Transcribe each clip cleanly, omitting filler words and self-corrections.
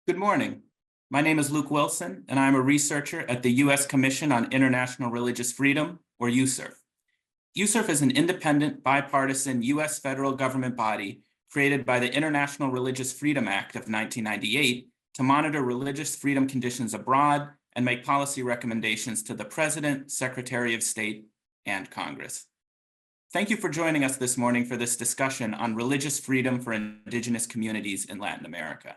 Good morning. My name is Luke Wilson, and I'm a researcher at the U.S. Commission on International Religious Freedom, or USCIRF. USCIRF is an independent, bipartisan U.S. federal government body created by the International Religious Freedom Act of 1998 to monitor religious freedom conditions abroad and make policy recommendations to the President, Secretary of State, and Congress. Thank you for joining us this morning for this discussion on religious freedom for Indigenous communities in Latin America.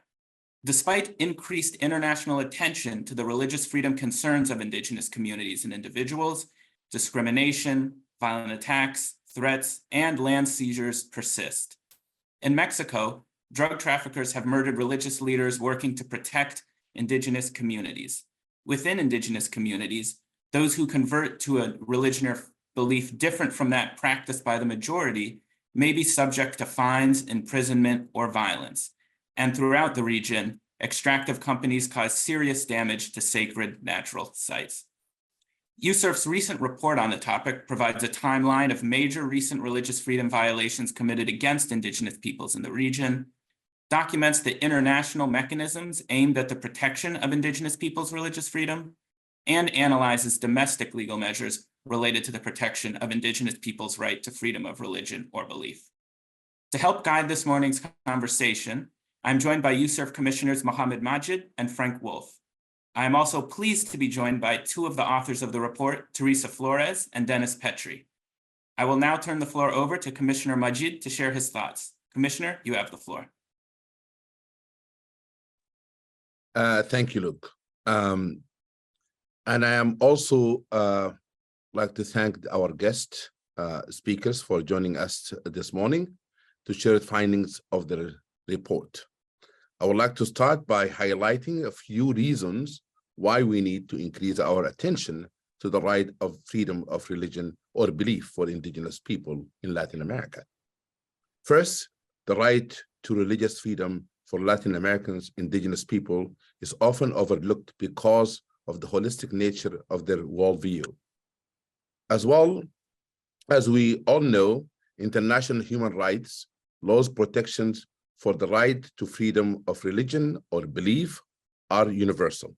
Despite increased international attention to the religious freedom concerns of Indigenous communities and individuals, discrimination, violent attacks, threats, and land seizures persist. In Mexico, drug traffickers have murdered religious leaders working to protect Indigenous communities. Within Indigenous communities, those who convert to a religion or belief different from that practiced by the majority may be subject to fines, imprisonment, or violence. And throughout the region, extractive companies cause serious damage to sacred natural sites. USCIRF's recent report on the topic provides a timeline of major recent religious freedom violations committed against Indigenous peoples in the region, documents the international mechanisms aimed at the protection of Indigenous peoples' religious freedom, and analyzes domestic legal measures related to the protection of Indigenous peoples' right to freedom of religion or belief. To help guide this morning's conversation, I'm joined by USCIRF Commissioners Mohamed Magid and Frank Wolf. I am also pleased to be joined by two of the authors of the report, Teresa Flores and Dennis Petri. I will now turn the floor over to Commissioner Magid to share his thoughts. Commissioner, you have the floor. Thank you, Luke. And I am also like to thank our guest speakers for joining us this morning to share the findings of the report. I would like to start by highlighting a few reasons why we need to increase our attention to the right of freedom of religion or belief for Indigenous people in Latin America. First, the right to religious freedom for Latin Americans, Indigenous people is often overlooked because of the holistic nature of their worldview. As well as we all know, international human rights laws protections for the right to freedom of religion or belief are universal.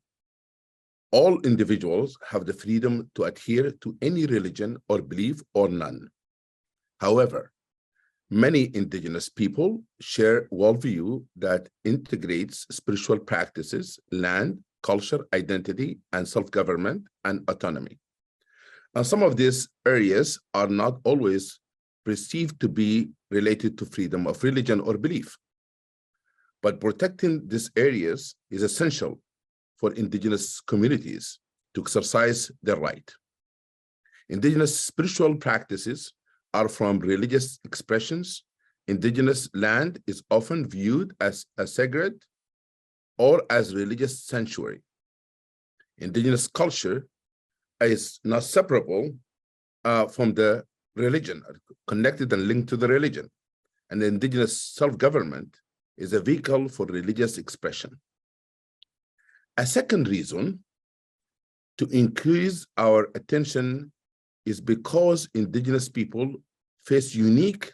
All individuals have the freedom to adhere to any religion or belief or none. However, many Indigenous people share worldview that integrates spiritual practices, land, culture, identity, and self-government and autonomy. And some of these areas are not always perceived to be related to freedom of religion or belief. But protecting these areas is essential for Indigenous communities to exercise their right. Indigenous spiritual practices are from religious expressions. Indigenous land is often viewed as a sacred or as religious sanctuary. Indigenous culture is not separable from the religion, connected and linked to the religion. And the Indigenous self-government is a vehicle for religious expression. A second reason to increase our attention is because Indigenous people face unique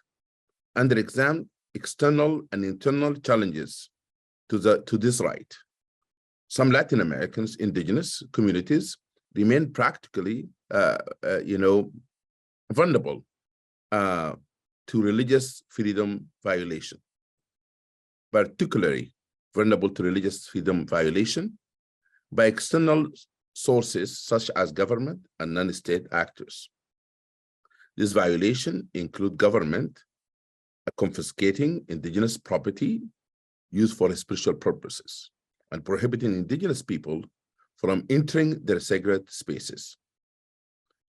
and external and internal challenges to this right. Some Latin Americans, Indigenous communities remain practically, vulnerable to religious freedom violation. Particularly vulnerable to religious freedom violation by external sources such as government and non-state actors. This violation include government confiscating Indigenous property used for spiritual purposes and prohibiting Indigenous people from entering their sacred spaces.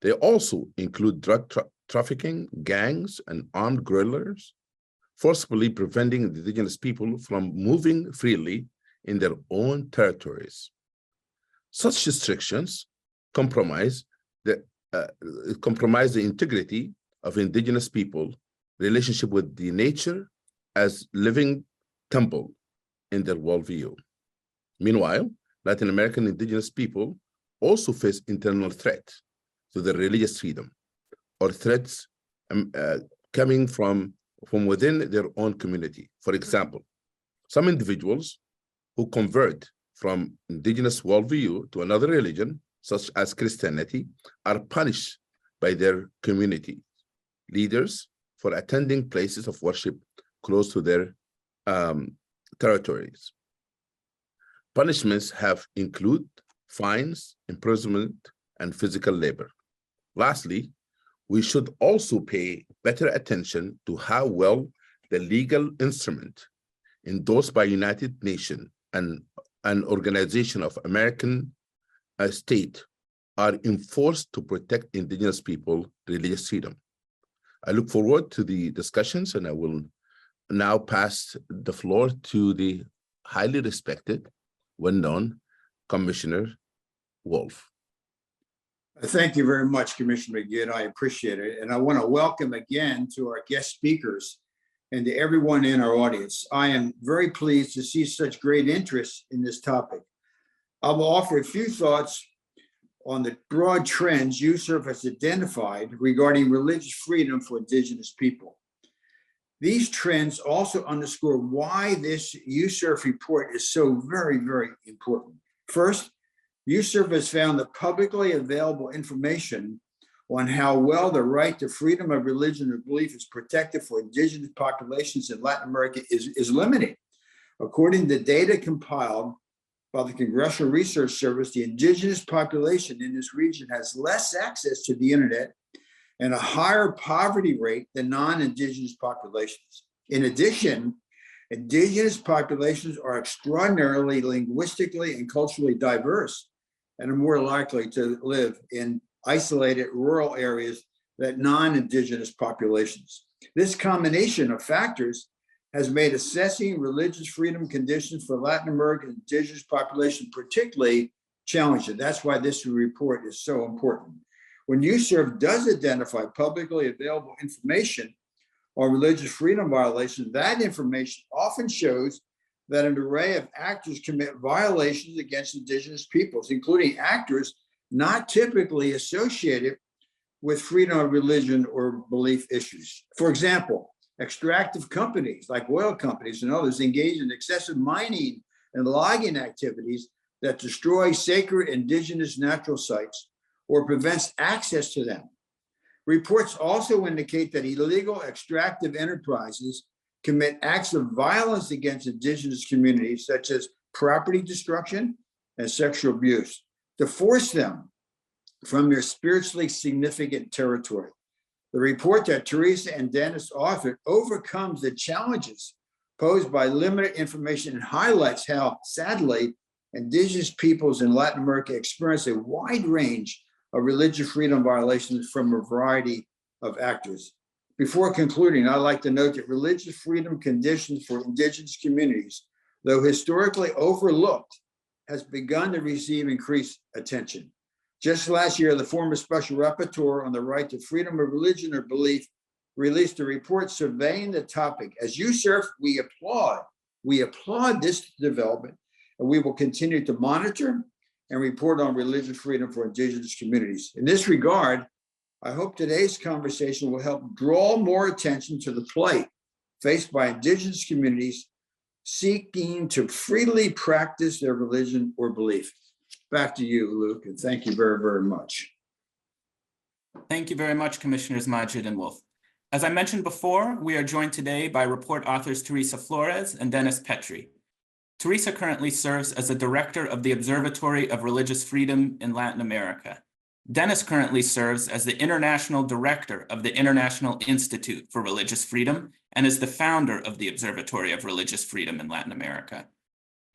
They also include drug trafficking, gangs, and armed guerrillas, forcibly preventing Indigenous people from moving freely in their own territories. Such restrictions compromise the integrity of Indigenous people, relationship with the nature as living temple in their worldview. Meanwhile, Latin American Indigenous people also face internal threats to their religious freedom or threats coming from within their own community. For example, some individuals who convert from indigenous worldview to another religion, such as Christianity, are punished by their community leaders for attending places of worship close to their territories. Punishments have include fines, imprisonment, and physical labor. Lastly, we should also pay better attention to how well the legal instrument endorsed by United Nations and an Organization of American States are enforced to protect indigenous people religious freedom. I look forward to the discussions, and I will now pass the floor to the highly respected, well-known Commissioner Wolf. Thank you very much, Commissioner Magid. I appreciate it. And I want to welcome again to our guest speakers and to everyone in our audience. I am very pleased to see such great interest in this topic. I will offer a few thoughts on the broad trends USCIRF has identified regarding religious freedom for indigenous people. These trends also underscore why this USCIRF report is so very, very important. First, USCIRF has found that publicly available information on how well the right to freedom of religion or belief is protected for indigenous populations in Latin America is limited. According to data compiled by the Congressional Research Service, the indigenous population in this region has less access to the internet and a higher poverty rate than non-indigenous populations. In addition, indigenous populations are extraordinarily linguistically and culturally diverse and are more likely to live in isolated rural areas than non-indigenous populations. This combination of factors has made assessing religious freedom conditions for Latin American indigenous population particularly challenging. That's why this report is so important. When USCIRF does identify publicly available information on religious freedom violations, that information often shows that an array of actors commit violations against indigenous peoples, including actors not typically associated with freedom of religion or belief issues. For example, extractive companies like oil companies and others engage in excessive mining and logging activities that destroy sacred indigenous natural sites or prevents access to them. Reports also indicate that illegal extractive enterprises commit acts of violence against indigenous communities, such as property destruction and sexual abuse, to force them from their spiritually significant territory. The report that Teresa and Dennis authored overcomes the challenges posed by limited information and highlights how, sadly, indigenous peoples in Latin America experience a wide range of religious freedom violations from a variety of actors. Before concluding, I'd like to note that religious freedom conditions for indigenous communities, though historically overlooked, has begun to receive increased attention. Just last year, the former Special Rapporteur on the right to freedom of religion or belief released a report surveying the topic. As USCIRF, we applaud this development, and we will continue to monitor and report on religious freedom for indigenous communities. In this regard, I hope today's conversation will help draw more attention to the plight faced by indigenous communities seeking to freely practice their religion or belief. Back to you, Luke, and thank you very, very much. Thank you very much, Commissioners Magid and Wolf. As I mentioned before, we are joined today by report authors Teresa Flores and Dennis Petri. Teresa currently serves as the director of the Observatory of Religious Freedom in Latin America. Dennis currently serves as the international director of the International Institute for Religious Freedom and is the founder of the Observatory of Religious Freedom in Latin America.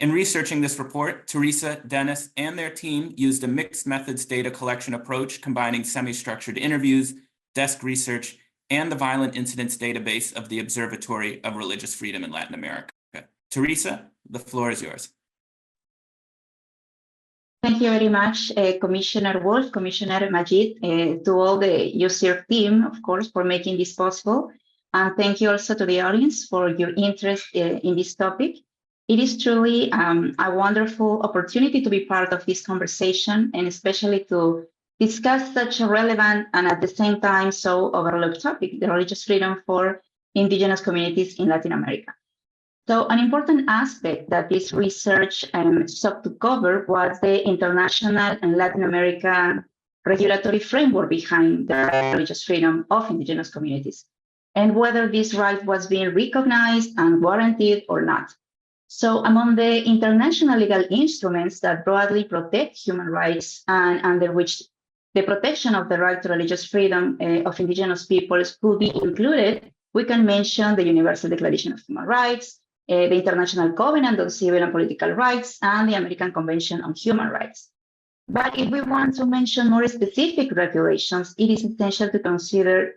In researching this report, Teresa, Dennis, and their team used a mixed methods data collection approach combining semi-structured interviews, desk research, and the violent incidents database of the Observatory of Religious Freedom in Latin America. Teresa, the floor is yours. Thank you very much, Commissioner Wolf, Commissioner Magid, to all the USCIRF team, of course, for making this possible. And thank you also to the audience for your interest in this topic. It is truly a wonderful opportunity to be part of this conversation, and especially to discuss such a relevant and at the same time so overlooked topic, the religious freedom for indigenous communities in Latin America. So an important aspect that this research sought to cover was the international and Latin American regulatory framework behind the religious freedom of indigenous communities, and whether this right was being recognized and guaranteed or not. So among the international legal instruments that broadly protect human rights and under which the protection of the right to religious freedom of indigenous peoples could be included, we can mention the Universal Declaration of Human Rights, the International Covenant on Civil and Political Rights, and the American Convention on Human Rights. But if we want to mention more specific regulations, it is essential to consider,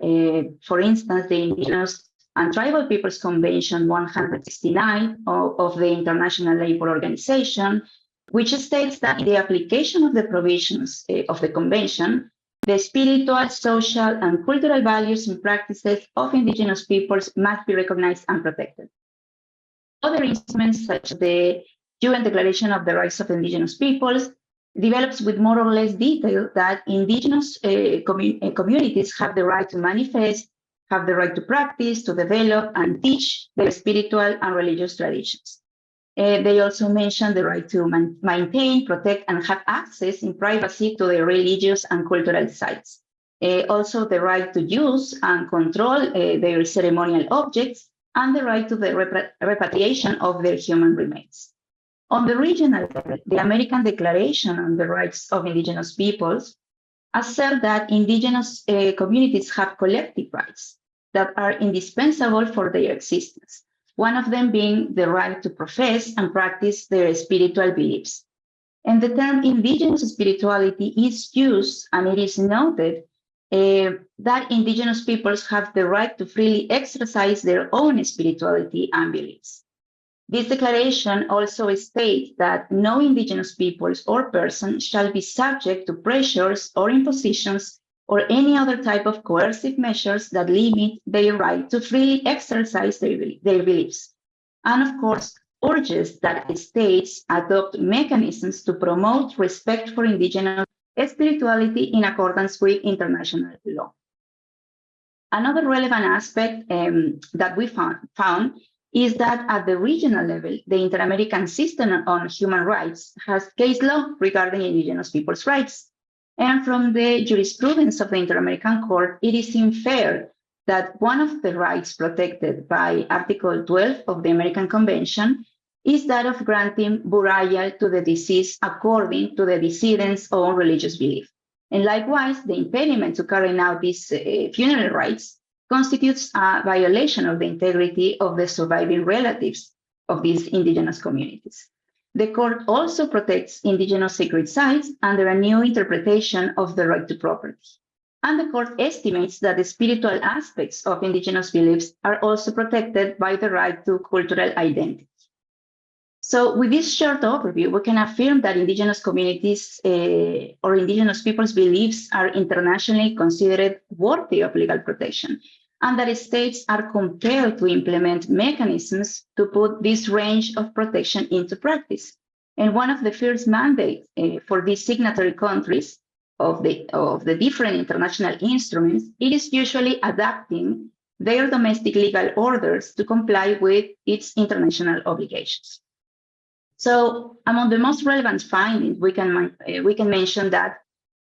for instance, the Indigenous and Tribal Peoples Convention 169 of the International Labour Organization, which states that in the application of the provisions of the convention, the spiritual, social, and cultural values and practices of indigenous peoples must be recognized and protected. Other instruments, such as the UN Declaration of the Rights of Indigenous Peoples, develops with more or less detail that indigenous communities have the right to manifest, have the right to practice, to develop, and teach their spiritual and religious traditions. They also mention the right to maintain, protect, and have access in privacy to their religious and cultural sites. Also, the right to use and control their ceremonial objects, and the right to the repatriation of their human remains. On the regional level, the American Declaration on the Rights of Indigenous Peoples asserts that indigenous communities have collective rights that are indispensable for their existence, one of them being the right to profess and practice their spiritual beliefs. And the term indigenous spirituality is used, and it is noted that indigenous peoples have the right to freely exercise their own spirituality and beliefs. This declaration also states that no indigenous peoples or person shall be subject to pressures or impositions or any other type of coercive measures that limit their right to freely exercise their beliefs. And of course, urges that states adopt mechanisms to promote respect for indigenous spirituality in accordance with international law. Another relevant aspect that we found is that at the regional level, the Inter-American System on Human Rights has case law regarding indigenous people's rights. And from the jurisprudence of the Inter-American Court, it is inferred that one of the rights protected by Article 12 of the American Convention is that of granting burial to the deceased according to the decedent's own religious belief. And likewise, the impediment to carrying out these funeral rites constitutes a violation of the integrity of the surviving relatives of these indigenous communities. The court also protects indigenous sacred sites under a new interpretation of the right to property. And the court estimates that the spiritual aspects of indigenous beliefs are also protected by the right to cultural identity. So with this short overview, we can affirm that indigenous communities or indigenous people's beliefs are internationally considered worthy of legal protection, and that states are compelled to implement mechanisms to put this range of protection into practice. And one of the first mandates for these signatory countries of the different international instruments, it is usually adapting their domestic legal orders to comply with its international obligations. So among the most relevant findings, we can mention that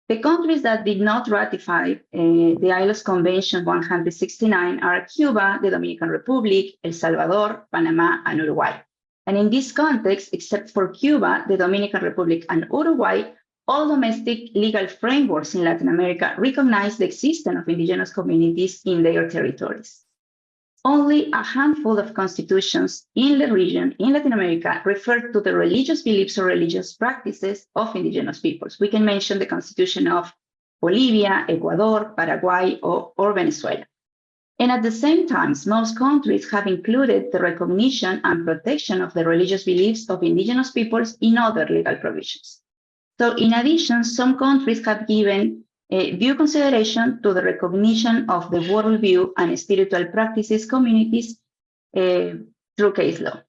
the countries that did not ratify the ILO's Convention 169 are Cuba, the Dominican Republic, El Salvador, Panama, and Uruguay. And in this context, except for Cuba, the Dominican Republic, and Uruguay, all domestic legal frameworks in Latin America recognize the existence of indigenous communities in their territories. Only a handful of constitutions in the region, in Latin America, refer to the religious beliefs or religious practices of indigenous peoples. We can mention the constitution of Bolivia, Ecuador, Paraguay, or Venezuela. And at the same time, most countries have included the recognition and protection of the religious beliefs of indigenous peoples in other legal provisions. So in addition, some countries have given due consideration to the recognition of the worldview and spiritual practices communities through case law.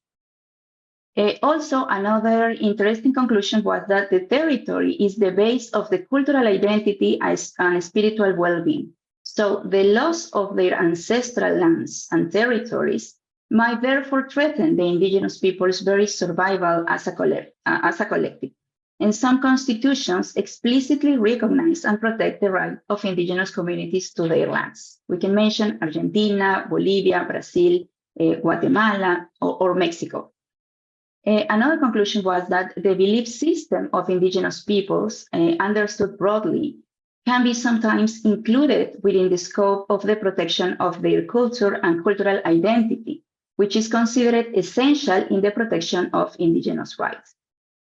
Also, another interesting conclusion was that the territory is the base of the cultural identity and spiritual well-being. So the loss of their ancestral lands and territories might therefore threaten the indigenous people's very survival as a collective. And some constitutions explicitly recognize and protect the right of indigenous communities to their lands. We can mention Argentina, Bolivia, Brazil, Guatemala, or Mexico. Another conclusion was that the belief system of indigenous peoples, understood broadly, can be sometimes included within the scope of the protection of their culture and cultural identity, which is considered essential in the protection of indigenous rights.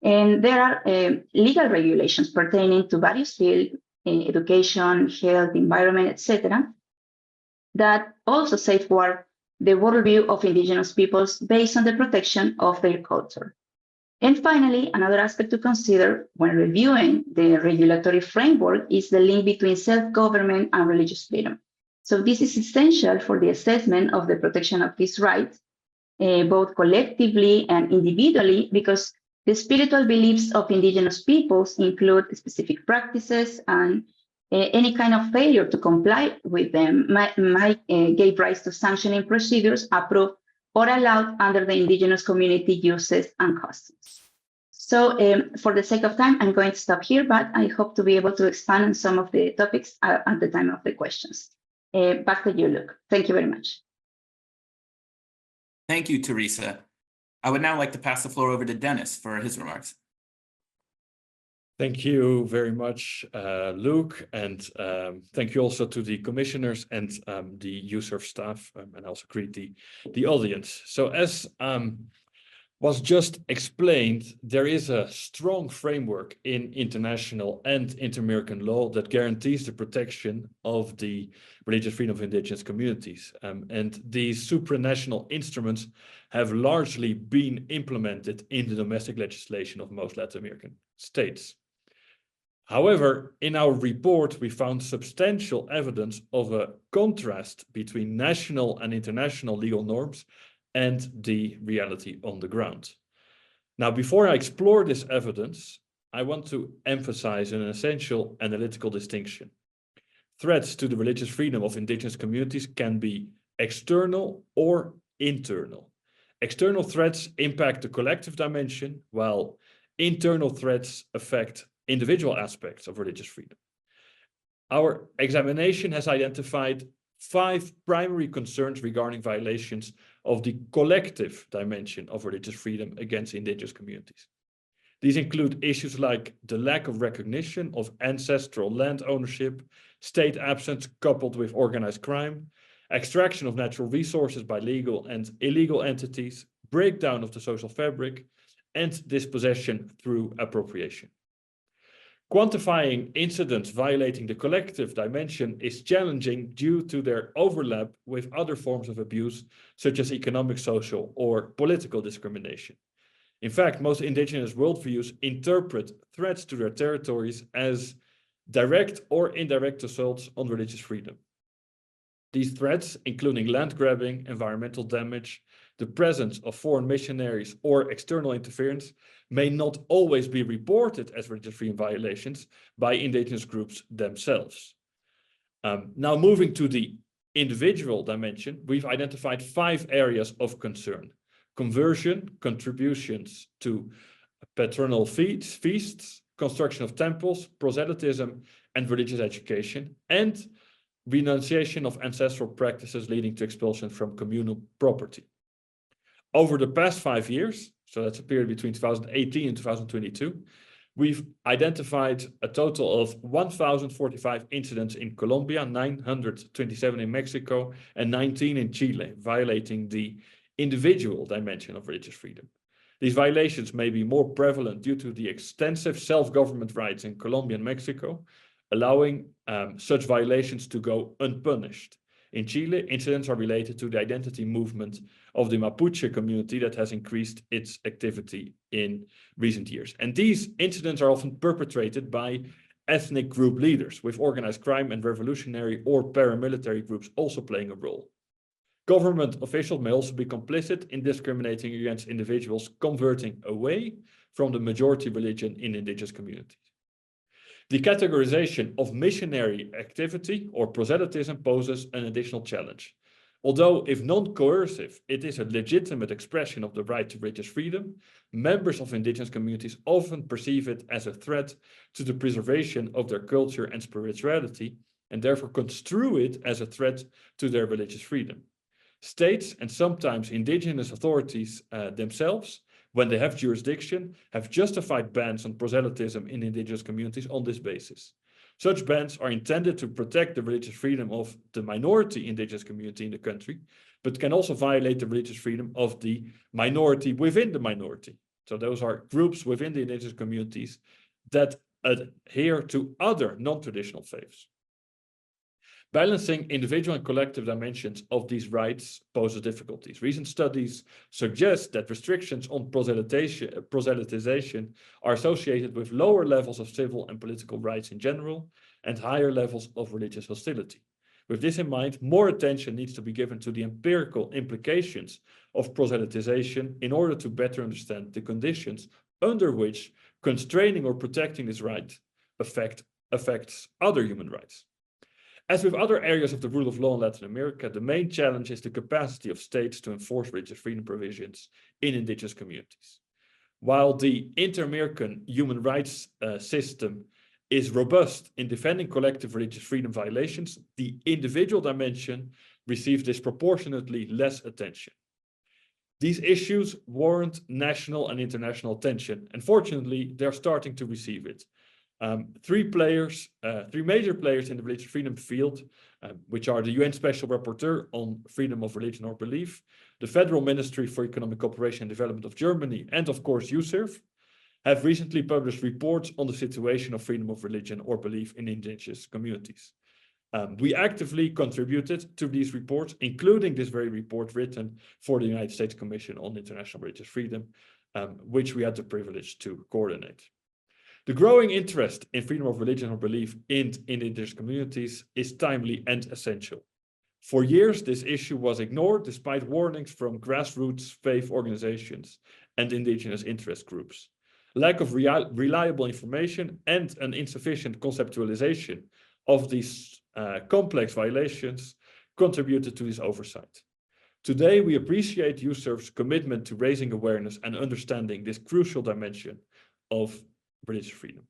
And there are legal regulations pertaining to various fields, education, health, environment, etc., that also safeguard the worldview of indigenous peoples based on the protection of their culture. And finally, another aspect to consider when reviewing the regulatory framework is the link between self-government and religious freedom. So this is essential for the assessment of the protection of these rights, both collectively and individually, because the spiritual beliefs of indigenous peoples include specific practices, and any kind of failure to comply with them might give rise to sanctioning procedures approved or allowed under the indigenous community uses and customs. So for the sake of time, I'm going to stop here, but I hope to be able to expand on some of the topics at the time of the questions. Back to you, Luke. Thank you very much. Thank you, Teresa. I would now like to pass the floor over to Dennis for his remarks. Thank you very much, Luke, and thank you also to the commissioners and the USCIRF staff, and also greet the audience. So as was just explained, there is a strong framework in international and inter-American law that guarantees the protection of the religious freedom of indigenous communities. And these supranational instruments have largely been implemented in the domestic legislation of most Latin American states. However, in our report, we found substantial evidence of a contrast between national and international legal norms and the reality on the ground. Now, before I explore this evidence, I want to emphasize an essential analytical distinction. Threats to the religious freedom of indigenous communities can be external or internal. External threats impact the collective dimension, while internal threats affect individual aspects of religious freedom. Our examination has identified 5 primary concerns regarding violations of the collective dimension of religious freedom against indigenous communities. These include issues like the lack of recognition of ancestral land ownership, state absence coupled with organized crime, extraction of natural resources by legal and illegal entities, breakdown of the social fabric, and dispossession through appropriation. Quantifying incidents violating the collective dimension is challenging due to their overlap with other forms of abuse, such as economic, social, or political discrimination. In fact, most indigenous worldviews interpret threats to their territories as direct or indirect assaults on religious freedom. These threats, including land grabbing, environmental damage, the presence of foreign missionaries, or external interference, may not always be reported as religious freedom violations by indigenous groups themselves. Now, moving to the individual dimension, we've identified 5 areas of concern: conversion, contributions to patronal feasts, construction of temples, proselytism, and religious education, and renunciation of ancestral practices leading to expulsion from communal property. Over the past 5 years, so that's a period between 2018 and 2022, we've identified a total of 1,045 incidents in Colombia, 927 in Mexico, and 19 in Chile, violating the individual dimension of religious freedom. These violations may be more prevalent due to the extensive self-government rights in Colombia and Mexico, allowing such violations to go unpunished. In Chile, incidents are related to the identity movement of the Mapuche community that has increased its activity in recent years. And these incidents are often perpetrated by ethnic group leaders, with organized crime and revolutionary or paramilitary groups also playing a role. Government officials may also be complicit in discriminating against individuals converting away from the majority religion in indigenous communities. The categorization of missionary activity or proselytism poses an additional challenge. Although, if non-coercive, it is a legitimate expression of the right to religious freedom, members of indigenous communities often perceive it as a threat to the preservation of their culture and spirituality, and therefore construe it as a threat to their religious freedom. States and sometimes indigenous authorities themselves, when they have jurisdiction, have justified bans on proselytism in indigenous communities on this basis. Such bans are intended to protect the religious freedom of the minority indigenous community in the country, but can also violate the religious freedom of the minority within the minority. So those are groups within the indigenous communities that adhere to other non-traditional faiths. Balancing individual and collective dimensions of these rights poses difficulties. Recent studies suggest that restrictions on proselytization are associated with lower levels of civil and political rights in general and higher levels of religious hostility. With this in mind, more attention needs to be given to the empirical implications of proselytization in order to better understand the conditions under which constraining or protecting this right affects other human rights. As with other areas of the rule of law in Latin America, the main challenge is the capacity of states to enforce religious freedom provisions in indigenous communities. While the inter-American human rights system is robust in defending collective religious freedom violations, the individual dimension receives disproportionately less attention. These issues warrant national and international attention, and fortunately, they're starting to receive it. Three major players in the religious freedom field, which are the UN Special Rapporteur on freedom of religion or belief, the Federal Ministry for Economic Cooperation and Development of Germany, and of course USCIRF, have recently published reports on the situation of freedom of religion or belief in indigenous communities. We actively contributed to these reports, including this very report written for the United States Commission on International Religious Freedom, which we had the privilege to coordinate. The growing interest in freedom of religion or belief in indigenous communities is timely and essential. For years, this issue was ignored despite warnings from grassroots faith organizations and indigenous interest groups. Lack of reliable information and an insufficient conceptualization of these complex violations contributed to this oversight. Today, we appreciate USCIRF's commitment to raising awareness and understanding this crucial dimension of religious freedom.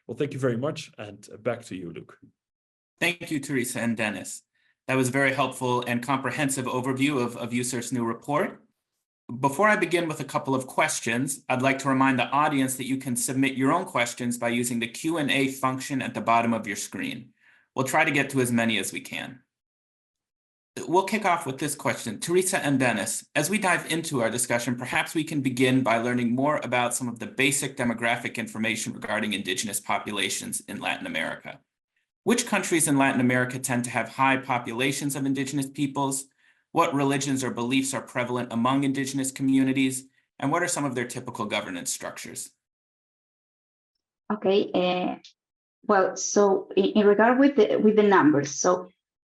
Well, thank you very much, and back to you, Luke. Thank you, Teresa and Dennis. That was a very helpful and comprehensive overview of USCIRF's new report. Before I begin with a couple of questions, I'd like to remind the audience that you can submit your own questions by using the Q&A function at the bottom of your screen. We'll try to get to as many as we can. We'll kick off with this question. Teresa and Dennis, as we dive into our discussion, perhaps we can begin by learning more about some of the basic demographic information regarding indigenous populations in Latin America. Which countries in Latin America tend to have high populations of indigenous peoples? What religions or beliefs are prevalent among indigenous communities? And what are some of their typical governance structures? Okay, well, so in regard with the numbers, so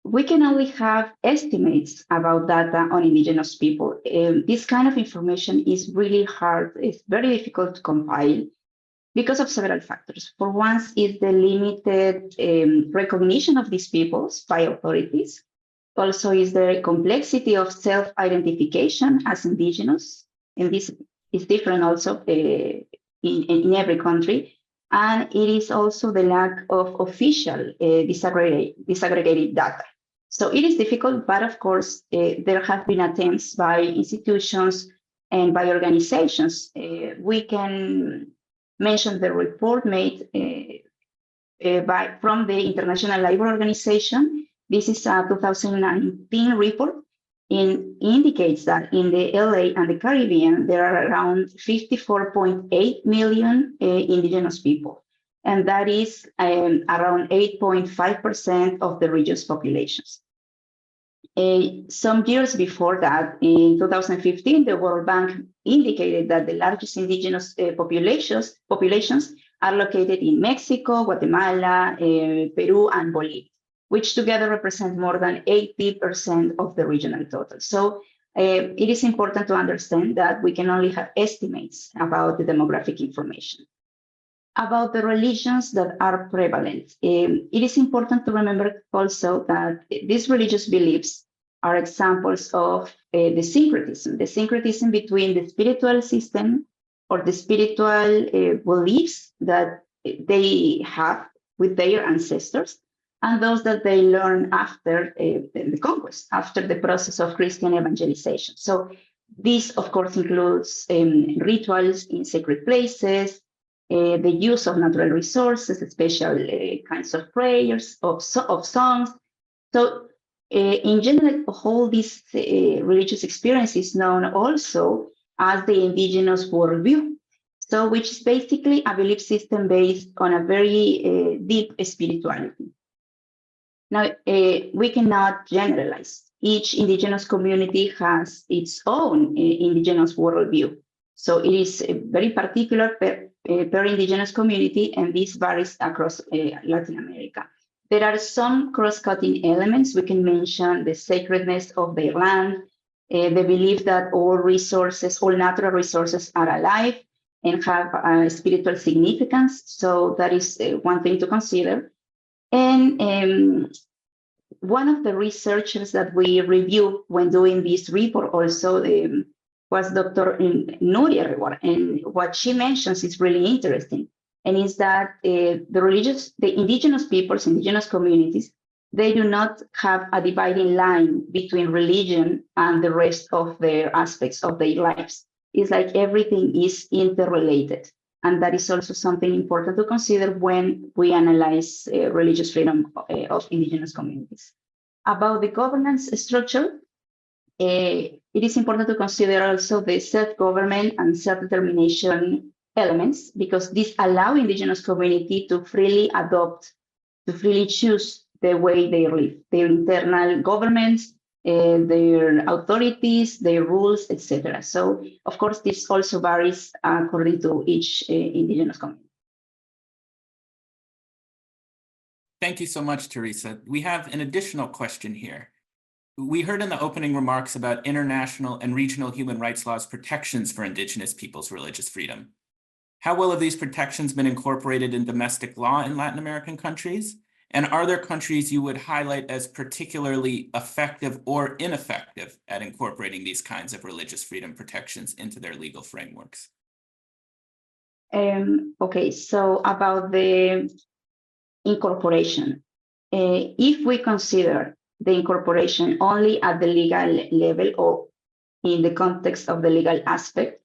we can only have estimates about data on indigenous people. This kind of information is really hard. It's very difficult to compile because of several factors. For one is the limited recognition of these peoples by authorities. Also is the complexity of self-identification as indigenous, and this is different also in every country. And it is also the lack of official disaggregated data. So it is difficult, but of course, there have been attempts by institutions and by organizations. We can mention the report made from the International Labour Organization. This is a 2019 report, and indicates that in the LA and the Caribbean, there are around 54.8 million indigenous people. And that is around 8.5% of the region's populations. Some years before that, in 2015, the World Bank indicated that the largest indigenous populations are located in Mexico, Guatemala, Peru, and Bolivia, which together represent more than 80% of the regional total. So it is important to understand that we can only have estimates about the demographic information. About the religions that are prevalent, it is important to remember also that these religious beliefs are examples of the syncretism between the spiritual system or the spiritual beliefs that they have with their ancestors and those that they learn after the conquest, after the process of Christian evangelization. So this, of course, includes rituals in sacred places, the use of natural resources, special kinds of prayers, of songs. So in general, all these religious experience is known also as the indigenous worldview. So which is basically a belief system based on a very deep spirituality. Now, we cannot generalize. Each indigenous community has its own indigenous worldview. So it is very particular per indigenous community, and this varies across Latin America. There are some cross-cutting elements. We can mention the sacredness of their land, the belief that all resources, all natural resources are alive and have spiritual significance. So that is one thing to consider. And one of the researchers that we reviewed when doing this report also was Dr. Nuria Reward. And what she mentions is really interesting. And is that the indigenous peoples, indigenous communities, they do not have a dividing line between religion and the rest of their aspects of their lives. It's like everything is interrelated. And that is also something important to consider when we analyze religious freedom of indigenous communities. About the governance structure, it is important to consider also the self-government and self-determination elements, because these allow indigenous community to freely adopt, to freely choose the way they live, their internal governments, their authorities, their rules, etc. So, of course, this also varies according to each indigenous community. Thank you so much, Teresa. We have an additional question here. We heard in the opening remarks about international and regional human rights laws protections for indigenous peoples' religious freedom. How well have these protections been incorporated in domestic law in Latin American countries? And are there countries you would highlight as particularly effective or ineffective at incorporating these kinds of religious freedom protections into their legal frameworks? Okay, so about the incorporation, if we consider the incorporation only at the legal level or in the context of the legal aspect,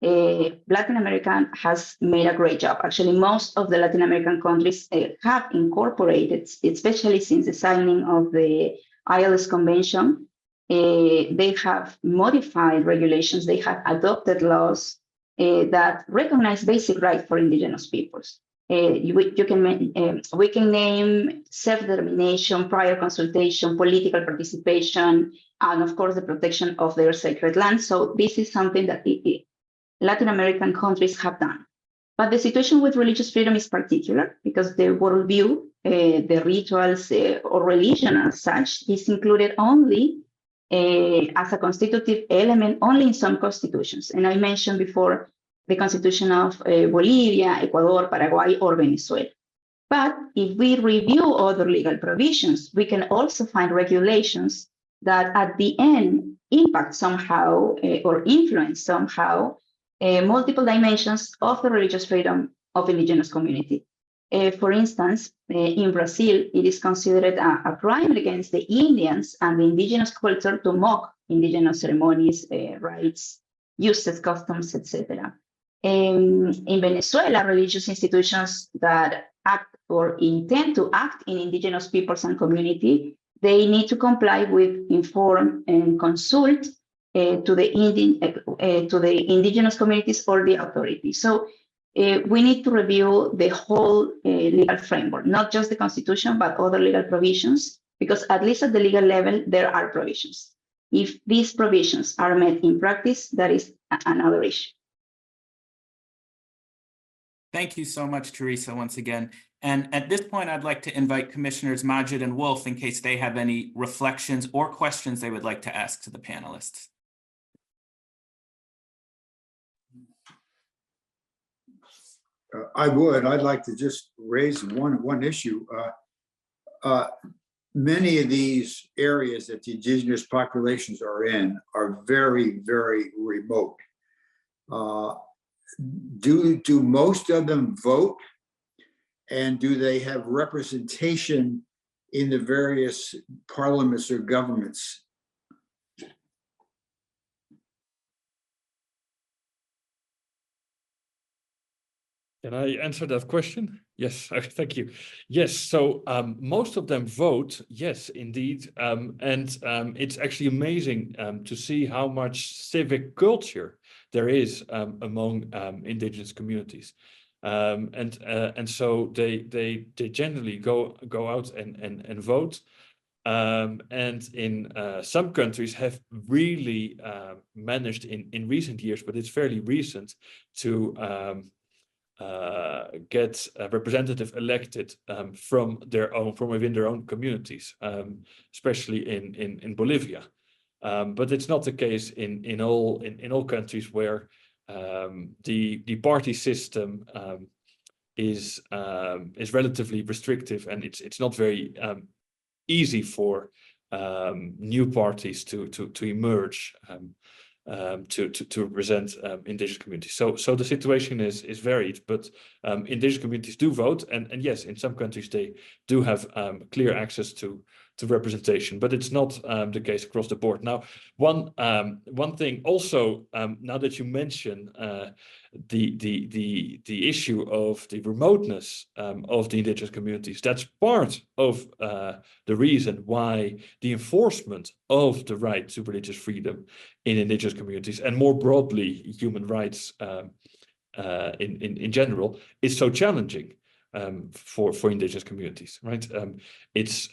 Latin America has made a great job. Actually, most of the Latin American countries have incorporated, especially since the signing of the ILS Convention, they have modified regulations, they have adopted laws that recognize basic rights for indigenous peoples. We can name self-determination, prior consultation, political participation, and of course the protection of their sacred land. So this is something that Latin American countries have done. But the situation with religious freedom is particular because the worldview, the rituals or religion as such is included only as a constitutive element only in some constitutions. And I mentioned before the constitution of Bolivia, Ecuador, Paraguay, or Venezuela. But if we review other legal provisions, we can also find regulations that at the end impact somehow or influence somehow multiple dimensions of the religious freedom of indigenous community. For instance, in Brazil, it is considered a crime against the Indians and the indigenous culture to mock indigenous ceremonies, rites, uses, customs, etc. In Venezuela, religious institutions that act or intend to act in indigenous peoples and community, they need to comply with, inform, and consult to the indigenous communities or the authorities. So we need to review the whole legal framework, not just the constitution, but other legal provisions, because at least at the legal level, there are provisions. If these provisions are met in practice, that is another issue. Thank you so much, Teresa, once again. And at this point, I'd like to invite Commissioners Magid and Wolf in case they have any reflections or questions they would like to ask to the panelists. I'd like to just raise one issue. many of these areas that the indigenous populations are in are very, very remote. Do most of them vote? And do they have representation in the various parliaments or governments? Can I answer that question? Yes, thank you. Yes, so most of them vote, yes, indeed. It's actually amazing to see how much civic culture there is among indigenous communities. So they generally go out and vote. And in some countries have really managed in recent years, but it's fairly recent, to get a representative elected from within their own communities, especially in Bolivia. But it's not the case in all countries where the party system is relatively restrictive, and it's not very easy for new parties to emerge to represent indigenous communities. So the situation is varied, but indigenous communities do vote, and yes, in some countries they do have clear access to representation, but it's not the case across the board. Now, one thing also, now that you mention the issue of the remoteness of the indigenous communities, that's part of the reason why the enforcement of the right to religious freedom in indigenous communities, and more broadly human rights in general, is so challenging for indigenous communities, right? It's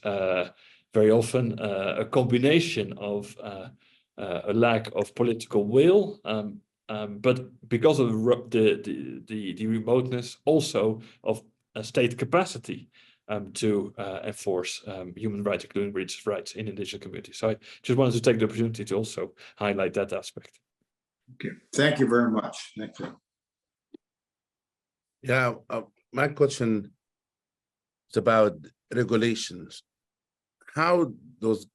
very often a combination of a lack of political will, but because of the remoteness, also of a state capacity to enforce human rights, including religious rights in indigenous communities. So I just wanted to take the opportunity to also highlight that aspect. Okay, thank you very much. Thank you. Yeah, my question is about regulations. How those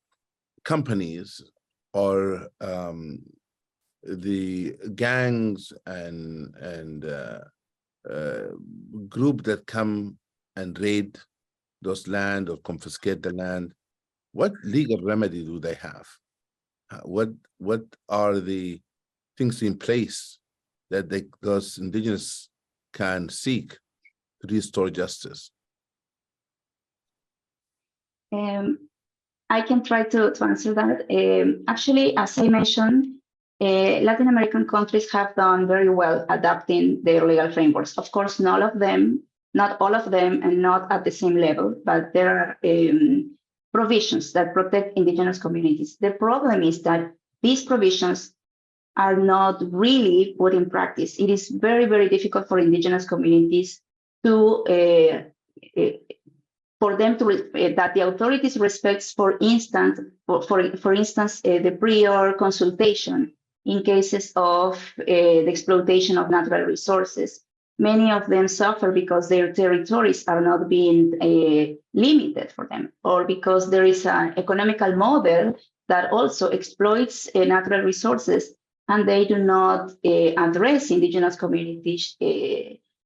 companies or the gangs and group that come and raid those land or confiscate the land, what legal remedy do they have? What are the things in place that those indigenous can seek to restore justice? I can try to answer that. Actually, as I mentioned, Latin American countries have done very well adapting their legal frameworks. Of course, not all of them, and not at the same level, but there are provisions that protect indigenous communities. The problem is that these provisions are not really put in practice. It is very, very difficult for indigenous communities to for them to that the authorities respects, for instance, the prior consultation in cases of the exploitation of natural resources. Many of them suffer because their territories are not being limited for them, or because there is an economical model that also exploits natural resources, and they do not address indigenous communities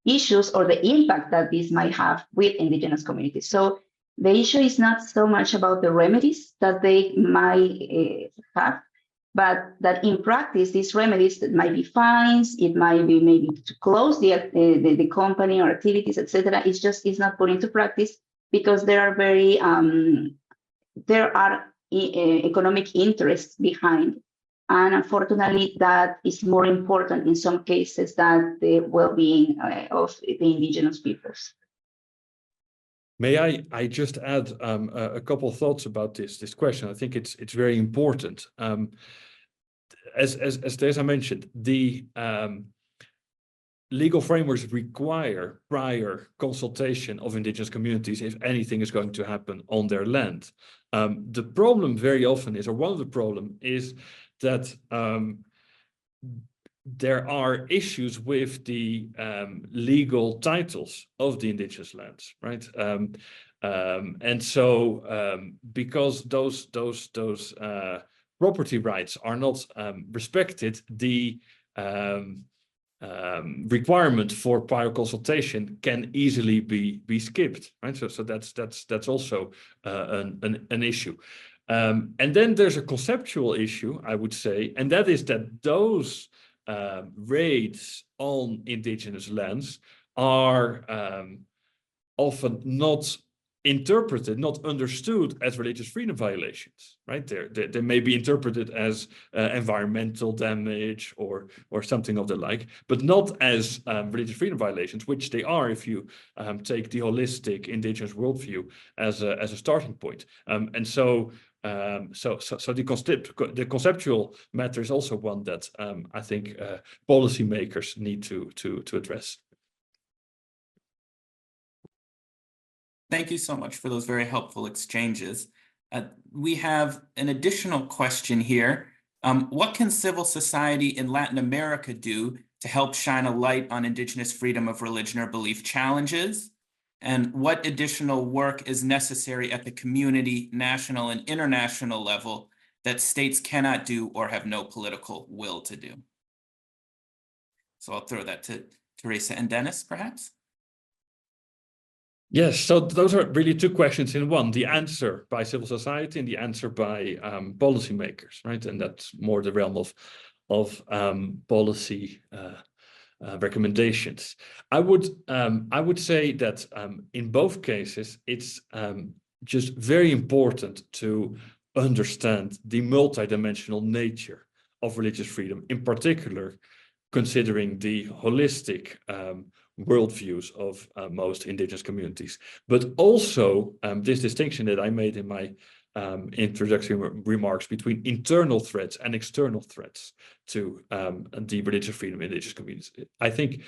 issues or the impact that this might have with indigenous communities. So the issue is not so much about the remedies that they might have, but that in practice, these remedies that might be fines, it might be maybe to close the company or activities, etc. It's not put into practice because there are economic interests behind. And unfortunately, that is more important in some cases than the well-being of the indigenous peoples. May I just add a couple of thoughts about this question? I think it's very important. As Teresa mentioned, the legal frameworks require prior consultation of indigenous communities if anything is going to happen on their land. The problem very often is, or one of the problems is, that there are issues with the legal titles of the indigenous lands, right? And so because those property rights are not respected, the requirement for prior consultation can easily be skipped, right? So that's also an issue. And then there's a conceptual issue, I would say, and that is that those raids on indigenous lands are often not interpreted, not understood as religious freedom violations, right? They may be interpreted as environmental damage or something of the like, but not as religious freedom violations, which they are if you take the holistic indigenous worldview as a starting point. And so the conceptual matter is also one that I think policymakers need to address. Thank you so much for those very helpful exchanges. We have an additional question here. What can civil society in Latin America do to help shine a light on Indigenous freedom of religion or belief challenges? And what additional work is necessary at the community, national, and international level that states cannot do or have no political will to do? So I'll throw that to Teresa and Dennis, perhaps. Yes, so those are really two questions in one, the answer by civil society and the answer by policymakers, right? And that's more the realm of policy recommendations. I would say that in both cases, it's just very important to understand the multidimensional nature of religious freedom, in particular, considering the holistic worldviews of most indigenous communities, but also this distinction that I made in my introductory remarks between internal threats and external threats to the religious freedom of indigenous communities. I think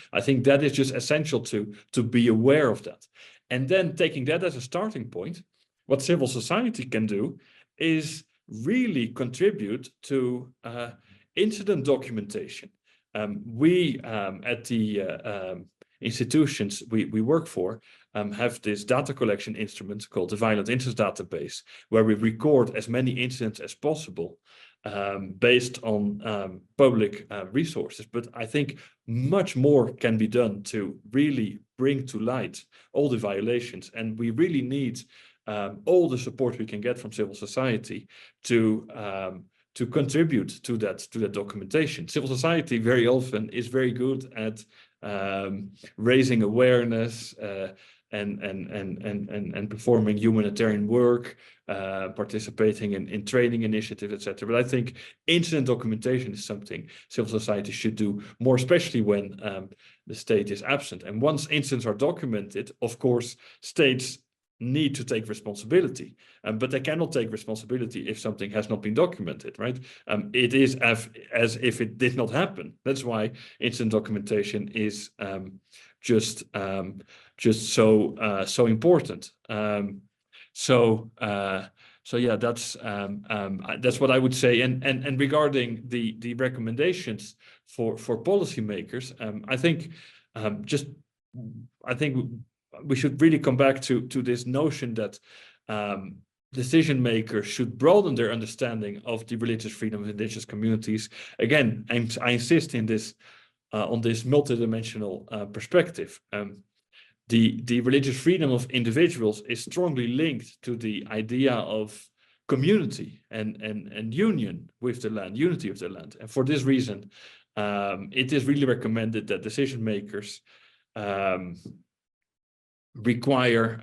that is just essential to be aware of that. And then taking that as a starting point, what civil society can do is really contribute to incident documentation. We at the institutions we work for have this data collection instrument called the Violent Incidents Database, where we record as many incidents as possible based on public resources. But I think much more can be done to really bring to light all the violations, and we really need all the support we can get from civil society to contribute to that documentation. Civil society very often is very good at raising awareness and performing humanitarian work, participating in training initiatives, etc. But I think incident documentation is something civil society should do more, especially when the state is absent. And once incidents are documented, of course, states need to take responsibility, but they cannot take responsibility if something has not been documented, right? It is as if it did not happen. That's why incident documentation is just so important. So yeah, that's what I would say. And regarding the recommendations for policymakers, I think we should really come back to this notion that decision makers should broaden their understanding of the religious freedom of indigenous communities. Again, I insist in this on this multidimensional perspective. The religious freedom of individuals is strongly linked to the idea of community and union with the land, unity of the land. And for this reason, it is really recommended that decision makers require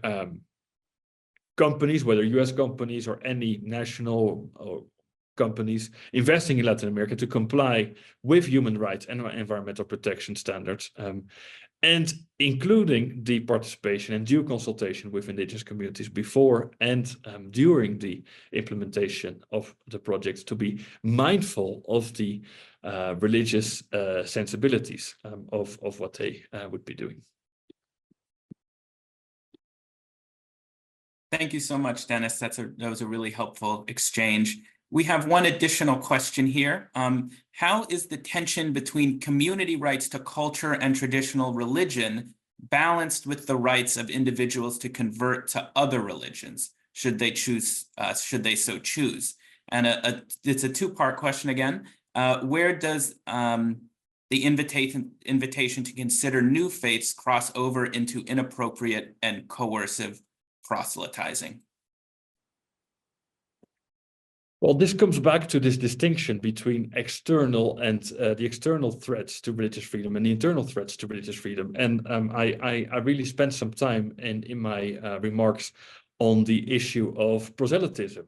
companies, whether US companies or any national or companies investing in Latin America, to comply with human rights and environmental protection standards, and including the participation and due consultation with indigenous communities before and during the implementation of the projects, to be mindful of the religious sensibilities of what they would be doing. Thank you so much, Dennis. That was a really helpful exchange. We have one additional question here. How is the tension between community rights to culture and traditional religion balanced with the rights of individuals to convert to other religions, should they so choose? And it's a two-part question again. Where does the invitation to consider new faiths cross over into inappropriate and coercive proselytizing? Well, this comes back to this distinction between external and the external threats to religious freedom and the internal threats to religious freedom. And I really spent some time in my remarks on the issue of proselytism,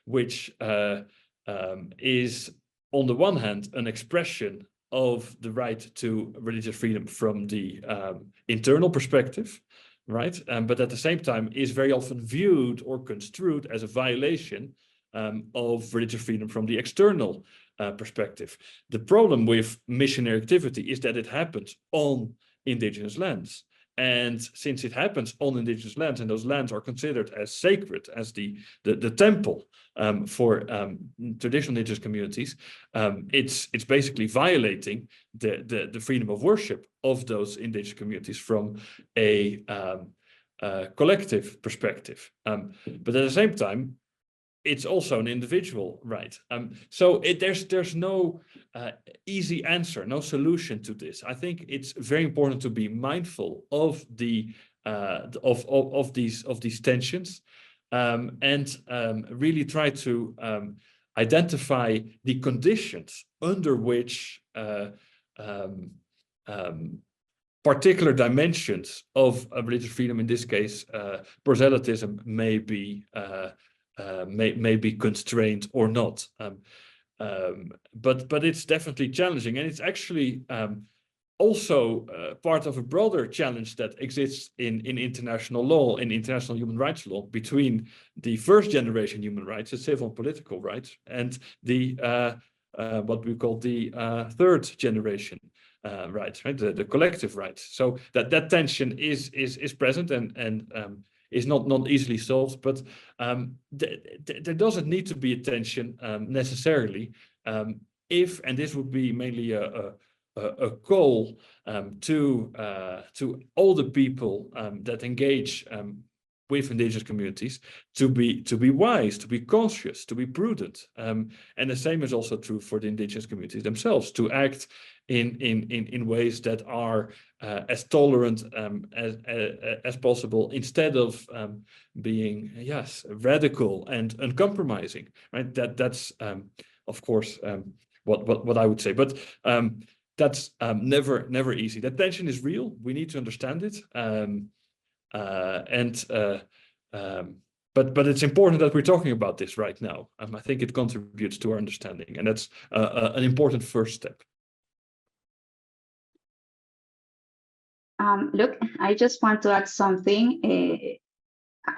which is on the one hand an expression of the right to religious freedom from the internal perspective, right? But at the same time is very often viewed or construed as a violation of religious freedom from the external perspective. The problem with missionary activity is that it happens on indigenous lands. And since it happens on indigenous lands, and those lands are considered as sacred, as the temple for traditional indigenous communities, it's basically violating the freedom of worship of those indigenous communities from a collective perspective. But at the same time, it's also an individual right. So there's no easy answer, no solution to this. I think it's very important to be mindful of the of these tensions, and really try to identify the conditions under which particular dimensions of religious freedom, in this case proselytism, may be constrained or not. But it's definitely challenging, and it's actually also part of a broader challenge that exists in international law, in international human rights law, between the first generation human rights, the civil and political rights, and the what we call the third generation rights, right? The collective rights. So that tension is present and is not easily solved, but there doesn't need to be a tension necessarily if, and this would be mainly a call to all the people that engage with indigenous communities to be wise, to be cautious, to be prudent, and the same is also true for the indigenous communities themselves, to act in ways that are as tolerant as possible, instead of being radical and uncompromising, right? That's of course what I would say, but that's never easy. That tension is real. We need to understand it, but it's important that we're talking about this right now. I think it contributes to our understanding, and that's an important first step. Look, I just want to add something.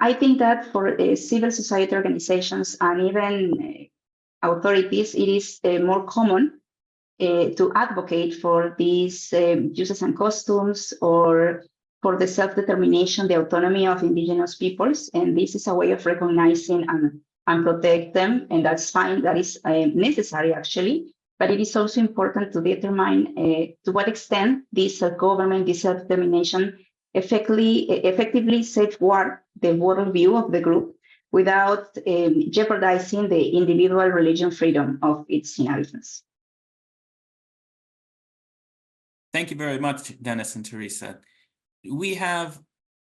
I think that for civil society organizations and even authorities, it is more common to advocate for these uses and customs, or for the self-determination, the autonomy of indigenous peoples. And this is a way of recognizing and protect them, and that's fine. That is necessary, actually. But it is also important to determine to what extent this self-government, this self-determination effectively safeguard the worldview of the group without jeopardizing the individual religion freedom of its inhabitants. Thank you very much, Dennis and Teresa. We have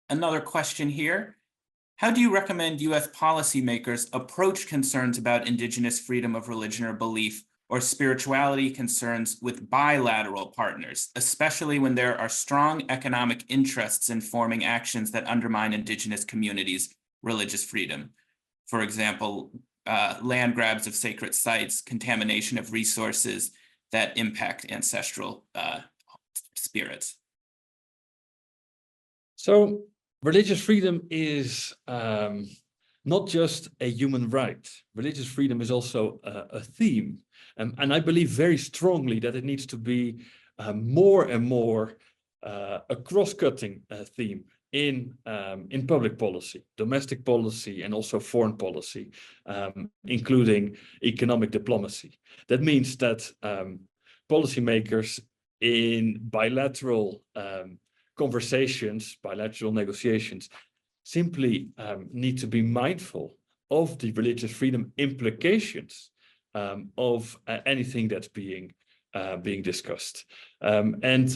another question here. How do you recommend U.S. policymakers approach concerns about indigenous freedom of religion or belief or spirituality concerns with bilateral partners, especially when there are strong economic interests in forming actions that undermine indigenous communities' religious freedom? For example, land grabs of sacred sites, contamination of resources that impact ancestral spirits. So religious freedom is not just a human right. Religious freedom is also a theme. And I believe very strongly that it needs to be more and more a cross-cutting theme. in public policy, domestic policy, and also foreign policy, including economic diplomacy. That means that policymakers in bilateral conversations, bilateral negotiations, simply need to be mindful of the religious freedom implications of anything that's being discussed, and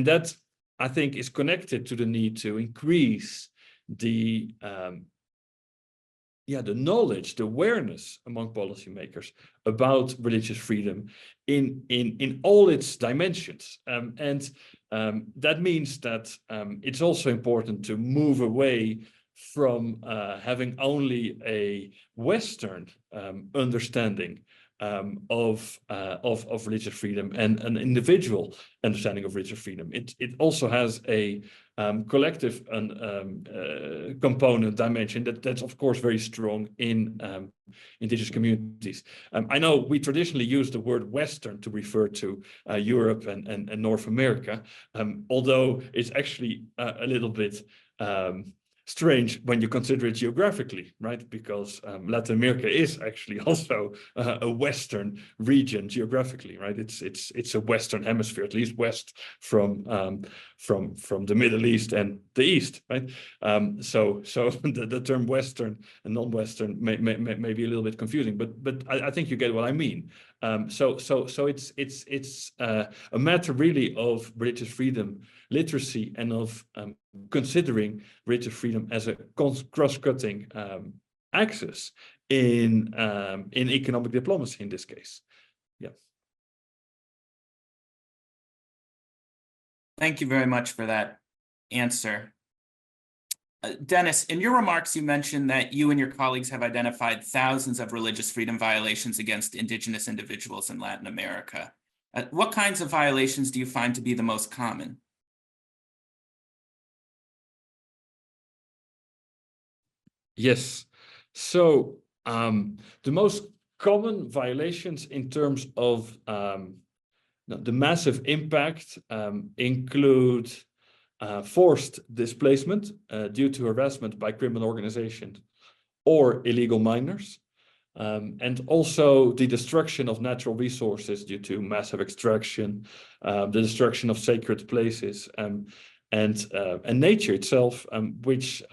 that, I think, is connected to the need to increase the knowledge, the awareness among policymakers about religious freedom in all its dimensions, and that means that it's also important to move away from having only a Western understanding of religious freedom and an individual understanding of religious freedom. It also has a collective component dimension that's of course very strong in indigenous communities. I know we traditionally use the word Western to refer to Europe and North America, although it's actually a little bit strange when you consider it geographically, right? Because Latin America is actually also a Western region geographically, right? It's a Western hemisphere, at least west from the Middle East and the East, right? So the term Western and non-Western may be a little bit confusing, but I think you get what I mean. So it's a matter really of religious freedom literacy and of considering religious freedom as a cross-cutting axis in economic diplomacy in this case. Yeah. Thank you very much for that answer. Dennis, in your remarks, you mentioned that you and your colleagues have identified thousands of religious freedom violations against Indigenous individuals in Latin America. What kinds of violations do you find to be the most common? Yes. So the most common violations in terms of the massive impact include forced displacement due to harassment by criminal organizations or illegal miners, and also the destruction of natural resources due to massive extraction, the destruction of sacred places, and nature itself, which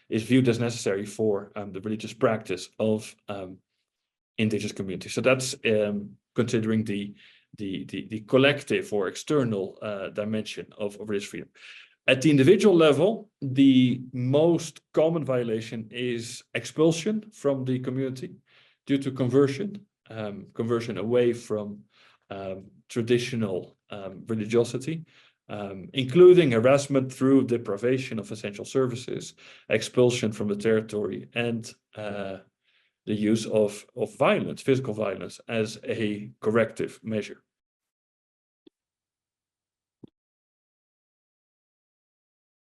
is viewed as necessary for the religious practice of indigenous communities. So that's considering the collective or external dimension of religious freedom. At the individual level, the most common violation is expulsion from the community due to conversion away from traditional religiosity, including harassment through deprivation of essential services, expulsion from the territory, and the use of violence, physical violence, as a corrective measure.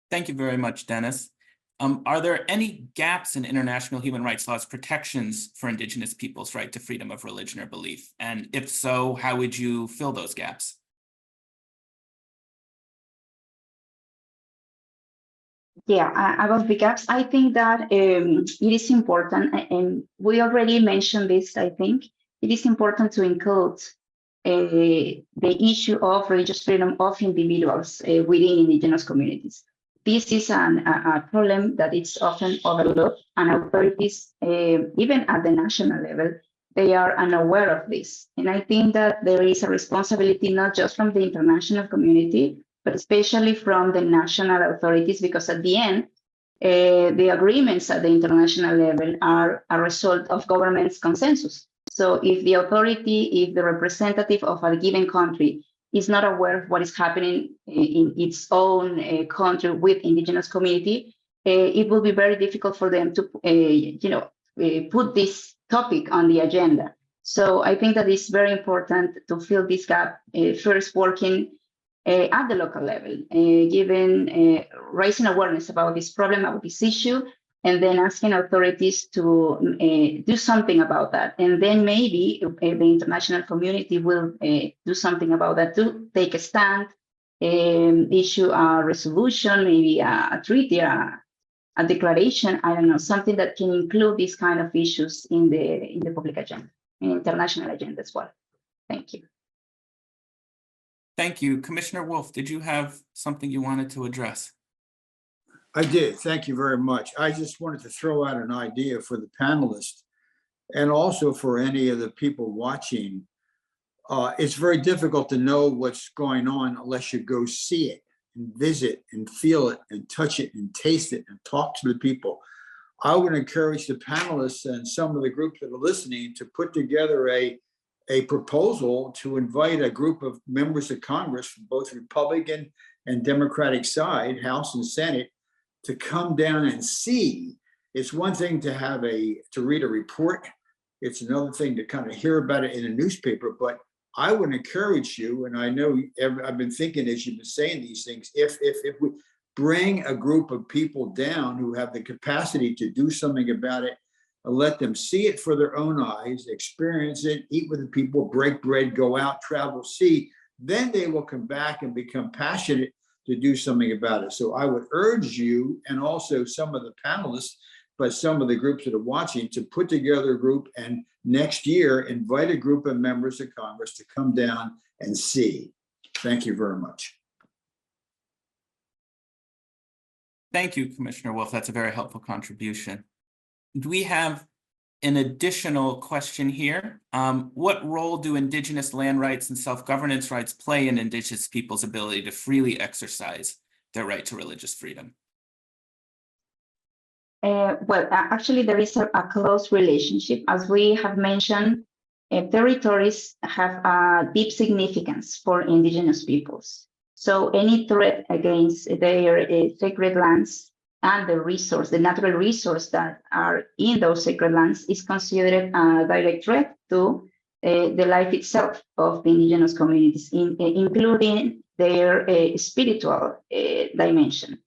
Thank you very much, Dennis. Are there any gaps in international human rights laws protections for Indigenous peoples' right to freedom of religion or belief? And if so, how would you fill those gaps? Yeah, about the gaps, I think that it is important, and we already mentioned this, I think, it is important to include the issue of religious freedom of individuals within Indigenous communities. This is a problem that is often overlooked, and authorities, even at the national level, they are unaware of this. And I think that there is a responsibility not just from the international community, but especially from the national authorities, because at the end, the agreements at the international level are a result of government's consensus. So if the authority, if the representative of a given country is not aware of what is happening in its own country with Indigenous community, it will be very difficult for them to, put this topic on the agenda. So I think that it's very important to fill this gap, first working at the local level, raising awareness about this problem, about this issue, and then asking authorities to do something about that. And then maybe the international community will do something about that, to take a stand, issue a resolution, maybe a treaty, a declaration, I don't know, something that can include these kind of issues in the public agenda, international agenda as well. Thank you. Thank you. Commissioner Wolf, did you have something you wanted to address? I did. Thank you very much. I just wanted to throw out an idea for the panelists and also for any of the people watching. It's very difficult to know what's going on unless you go see it and visit and feel it and touch it and taste it and talk to the people. I would encourage the panelists and some of the groups that are listening to put together a proposal to invite a group of members of Congress from both Republican and Democratic side, House and Senate, to come down and see. It's one thing to read a report. It's another thing to kind of hear about it in a newspaper, but I would encourage you, and I know I've been thinking as you've been saying these things, if we bring a group of people down who have the capacity to do something about it, and let them see it for their own eyes, experience it, eat with the people, break bread, go out, travel, see, then they will come back and become passionate to do something about it. So I would urge you, and also some of the panelists, but some of the groups that are watching, to put together a group and next year invite a group of members of Congress to come down and see. Thank you very much. Thank you, Commissioner Wolf. That's a very helpful contribution. Do we have an additional question here? What role do Indigenous land rights and self-governance rights play in Indigenous people's ability to freely exercise their right to religious freedom? Well, actually, there is a close relationship. As we have mentioned, territories have a deep significance for Indigenous peoples. So any threat against their sacred lands and the natural resource that are in those sacred lands is considered a direct threat to the life itself of the Indigenous communities, including their spiritual dimension.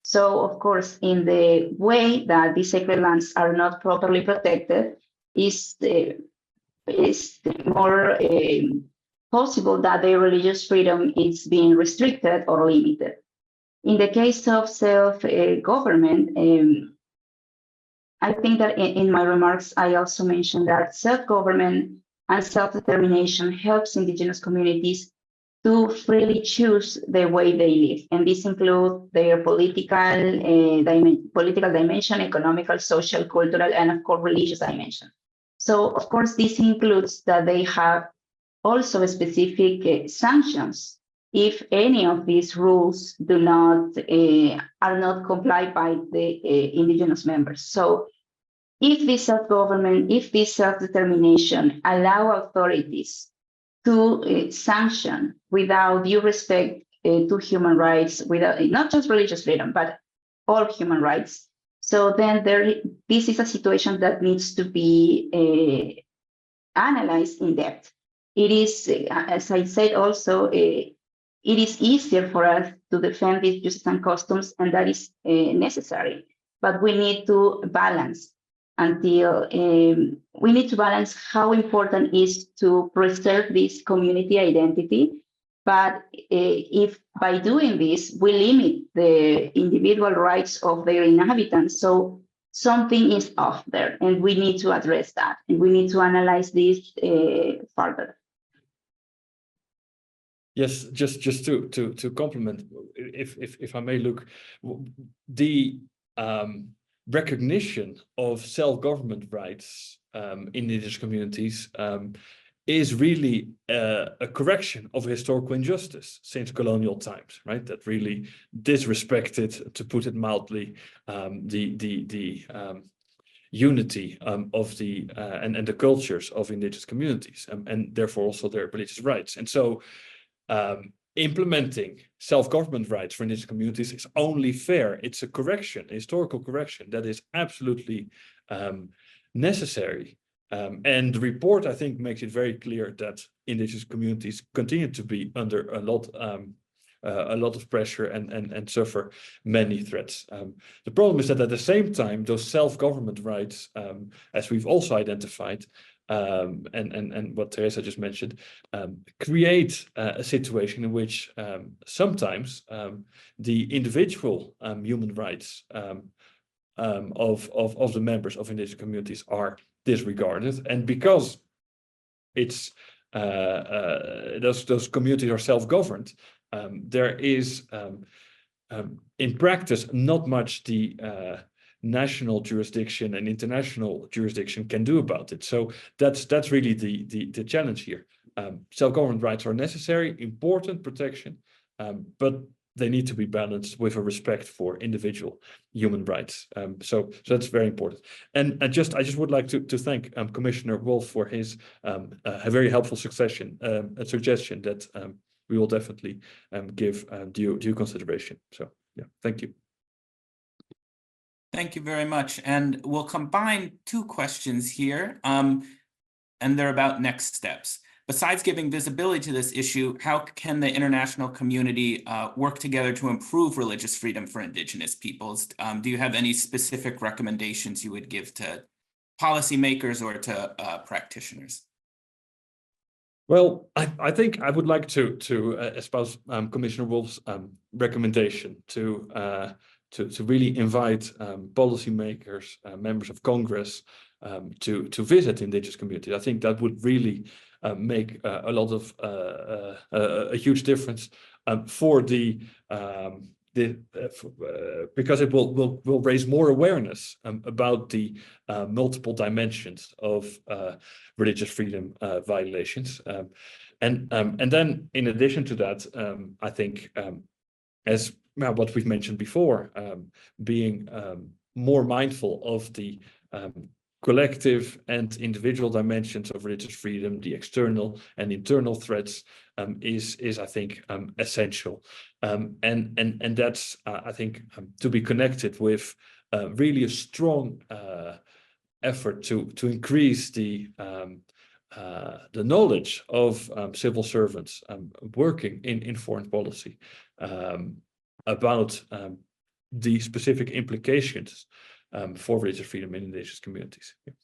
So, of course, in the way that these sacred lands are not properly protected, is more possible that their religious freedom is being restricted or limited. In the case of self-government, I think that in my remarks, I also mentioned that self-government and self-determination helps Indigenous communities to freely choose the way they live. And this includes their political dimension, economical, social, cultural, and of course, religious dimension. So of course, this includes that they have also specific sanctions if any of these rules are not complied by the Indigenous members. So if this self-government, if this self-determination allow authorities to sanction without due respect to human rights, without not just religious freedom, but all human rights. So then this is a situation that needs to be analyzed in depth. It is, as I said also, it is easier for us to defend these uses and customs, and that is necessary. But we need to balance we need to balance how important it is to preserve this community identity. But if by doing this, we limit the individual rights of their inhabitants, so something is off there, and we need to address that, and we need to analyze this further. Yes, just to complement, if I may, Luke, the recognition of self-government rights in Indigenous communities is really a correction of historical injustice since colonial times, right? That really disrespected, to put it mildly, the unity of the and the cultures of Indigenous communities, and therefore also their religious rights. And so implementing self-government rights for Indigenous communities is only fair. It's a correction, a historical correction that is absolutely necessary. And the report, I think, makes it very clear that Indigenous communities continue to be under a lot of pressure and suffer many threats. The problem is that at the same time, those self-government rights, as we've also identified, and what Teresa just mentioned, create a situation in which sometimes the individual human rights of the members of indigenous communities are disregarded, and because it's those communities are self-governed, there is in practice not much the national jurisdiction and international jurisdiction can do about it. So that's really the challenge here. Self-government rights are necessary, important protection, but they need to be balanced with a respect for individual human rights. So that's very important. And I just would like to thank Commissioner Wolf for his a very helpful suggestion that we will definitely give due consideration. So yeah, thank you. Thank you very much. And we'll combine two questions here, and they're about next steps. Besides giving visibility to this issue, how can the international community work together to improve religious freedom for Indigenous peoples? Do you have any specific recommendations you would give to policymakers or to practitioners? Well, I think I would like to espouse Commissioner Wolf's recommendation to really invite policymakers, members of Congress, to visit Indigenous communities. I think that would really make a lot of a huge difference for because it will raise more awareness about the multiple dimensions of religious freedom violations, and then in addition to that, I think as what we've mentioned before, being more mindful of the collective and individual dimensions of religious freedom, the external and internal threats, is I think essential, and that's I think to be connected with really a strong effort to increase the knowledge of civil servants working in foreign policy about the specific implications for religious freedom in indigenous communities. Yeah.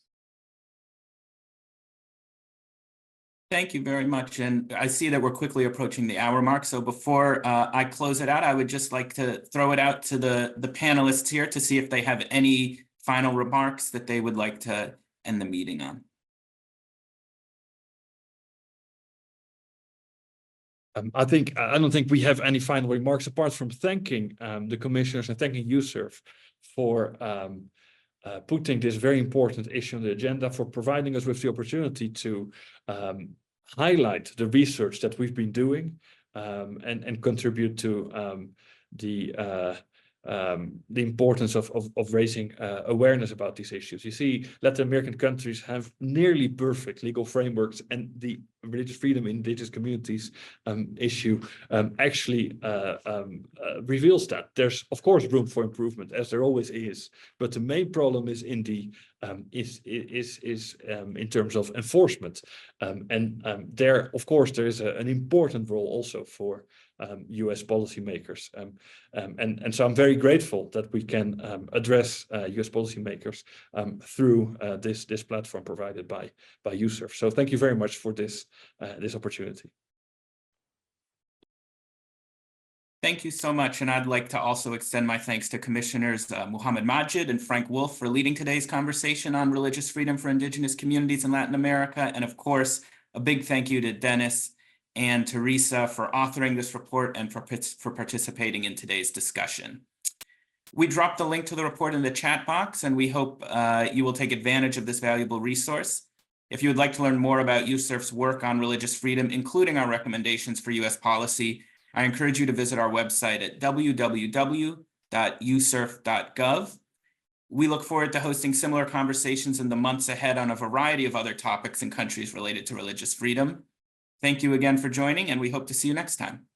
Thank you very much. And I see that we're quickly approaching the hour mark. So before I close it out, I would just like to throw it out to the panelists here to see if they have any final remarks that they would like to end the meeting on. I don't think we have any final remarks apart from thanking the commissioners and thanking USCIRF for putting this very important issue on the agenda, for providing us with the opportunity to highlight the research that we've been doing and contribute to the importance of raising awareness about these issues. You see, Latin American countries have nearly perfect legal frameworks, and the religious freedom in indigenous communities issue actually reveals that there's of course room for improvement, as there always is, but the main problem is in the in terms of enforcement, and there of course there is an important role also for US policymakers, and so I'm very grateful that we can address US policymakers through this platform provided by USCIRF. So thank you very much for this opportunity. Thank you so much. And I'd like to also extend my thanks to Commissioners Mohamed Magid and Frank Wolf for leading today's conversation on religious freedom for Indigenous communities in Latin America. And of course, a big thank you to Dennis and Teresa for authoring this report and for participating in today's discussion. We dropped the link to the report in the chat box, and we hope you will take advantage of this valuable resource. If you would like to learn more about USCIRF's work on religious freedom, including our recommendations for US policy, I encourage you to visit our website at www.uscirf.gov. We look forward to hosting similar conversations in the months ahead on a variety of other topics in countries related to religious freedom. Thank you again for joining, and we hope to see you next time.